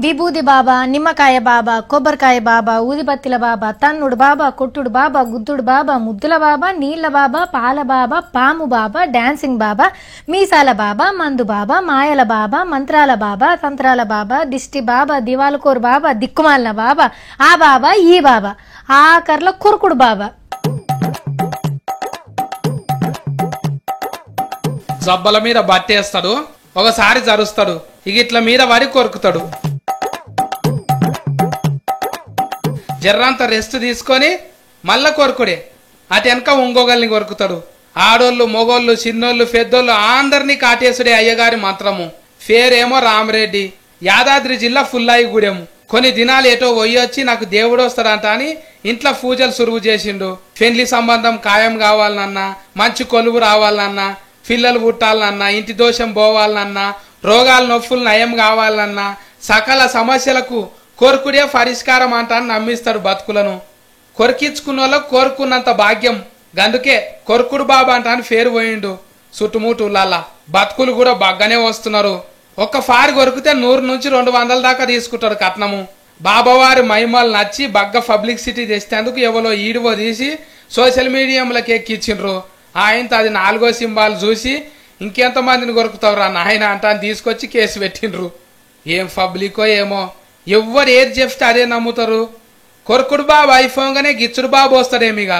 విభూది బాబా, నిమ్మకాయ బాబా, కొబ్బరికాయ బాబా, ఊదిబత్తిల బాబా, తన్నుడు బాబా, కొట్టుడు బాబా, గుద్దుడు బాబా, ముద్దుల బాబా, నీళ్ల బాబా, పాల బాబా, పాము బాబా, డాన్సింగ్ బాబా, మీసాల బాబా, మందు బాబా, మాయల బాబా, మంత్రాల బాబా, తంత్రాల బాబా, దిష్టి బాబా, దివాలకోరు బాబా, దిక్కుమాలిన బాబా, ఆ బాబా ఈ బాబా, ఆఖర్లో కొరుకుడు బాబా. జబ్బల మీద బట్టేస్తాడు, ఒకసారి జరుస్తాడు, ఇగిట్ల మీద వరి కొరుకుతాడు. జర్రంత రెస్ట్ తీసుకొని మళ్ళా కొరుకుడే. అటు వెనక ఇంకొకరిని కొరుకుతాడు. ఆడోళ్ళు, మొగోళ్ళు, చిన్నోళ్ళు, పెద్దోళ్ళు అందరినీ కాటేసుడే అయ్యగారి మంత్రము. పేరేమో రామరెడ్డి. యాదాద్రి జిల్లా ఫుల్లాయిగూడెం. కొన్ని దినాలు ఏటో పోయొచ్చి నాకు దేవుడు వస్తాడంట అని ఇంట్లో పూజలు సురువు చేసిండు. పెండ్లి సంబంధం ఖాయం కావాలనన్నా, మంచి కొలువు రావాలన్నా, పిల్లలు పుట్టాలన్నా, ఇంటి దోషం పోవాలన్నా, రోగాల నొప్పులు నయం కావాలన్నా, సకల సమస్యలకు కొరుకుడే పరిష్కారం అంట అని నమ్మిస్తాడు బతుకులను. కొరికించుకున్న వాళ్ళకు కోరుకున్నంత భాగ్యం. గందుకే కొరుకుడు బాబా అంట అని పేరు పోయిండు. చుట్టుముట్టులా బతుకులు కూడా బాగానే వస్తున్నారు. ఒక్క ఫారి కొరికితే 100 నుంచి 200 దాకా తీసుకుంటాడు కట్నము. బాబావారి మహిమలు నచ్చి బగ్గ పబ్లిసిటీ తెస్తేందుకు ఎవరో ఈడువో తీసి సోషల్ మీడియాలకు ఎక్కించిండ్రు. ఆయనతో అది 4వ సింబాల్ చూసి ఇంకెంతమందిని కొరుకుతావురా నాయన అంట అని తీసుకొచ్చి కేసు పెట్టిండ్రు. ఏం పబ్లికో ఏమో, ఎవ్వరు ఏది చెప్తే అదే నమ్ముతారు. కొరుకుడు బాబు అయిపోగానే గిచ్చుడు బాబు వస్తాడేమిగా.